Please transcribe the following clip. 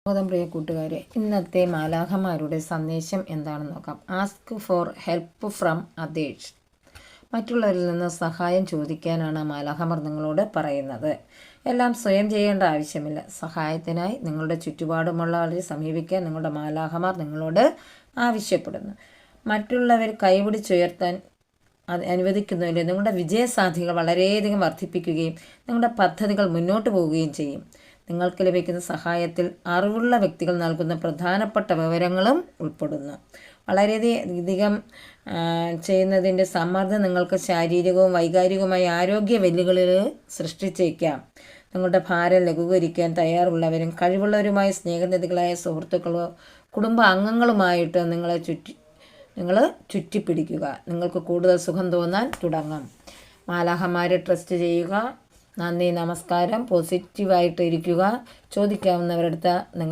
പ്രിയ കൂട്ടുകാരെ, ഇന്നത്തെ മാലാഖമാരുടെ സന്ദേശം എന്താണെന്ന് നോക്കാം. Ask for help from others. മറ്റുള്ളവരിൽ നിന്ന് സഹായം ചോദിക്കാനാണ് മാലാഖമാർ നിങ്ങളോട് പറയുന്നത്. എല്ലാം സ്വയം ചെയ്യേണ്ട ആവശ്യമില്ല. സഹായത്തിനായി നിങ്ങളുടെ ചുറ്റുപാടുമുള്ളവരെ സമീപിക്കാൻ നിങ്ങളുടെ മാലാഖമാർ നിങ്ങളോട് ആവശ്യപ്പെടുന്നു. മറ്റുള്ളവർ കൈപിടിച്ചുയർത്താൻ അനുവദിക്കുന്നില്ല. നിങ്ങളുടെ വിജയസാധ്യതകൾ വളരെയധികം വർദ്ധിപ്പിക്കുകയും നിങ്ങളുടെ പദ്ധതികൾ മുന്നോട്ട് പോവുകയും ചെയ്യും. നിങ്ങൾക്ക് ലഭിക്കുന്ന സഹായത്തിൽ അറിവുള്ള വ്യക്തികൾ നൽകുന്ന പ്രധാനപ്പെട്ട വിവരങ്ങളും ഉൾപ്പെടുന്നു. വളരെയധികം ചെയ്യുന്നതിൻ്റെ സമ്മർദ്ദം നിങ്ങൾക്ക് ശാരീരികവും വൈകാരികവുമായ ആരോഗ്യ വെല്ലുവിളികൾ സൃഷ്ടിച്ചേക്കാം. നിങ്ങളുടെ ഭാരം ലഘൂകരിക്കാൻ തയ്യാറുള്ളവരും കഴിവുള്ളവരുമായ സ്നേഹനിധികളായ സുഹൃത്തുക്കളോ കുടുംബ അംഗങ്ങളുമായിട്ട് നിങ്ങൾ ചുറ്റിപ്പിടിക്കുക. നിങ്ങൾക്ക് കൂടുതൽ സുഖം തോന്നാൻ തുടങ്ങും. മാലാഖമാരെ ട്രസ്റ്റ് ചെയ്യുക. നന്ദി, നമസ്കാരം. പോസിറ്റീവായിട്ട് ഇരിക്കുക. ചോദിക്കാവുന്നവരടുത്ത് നിങ്ങൾ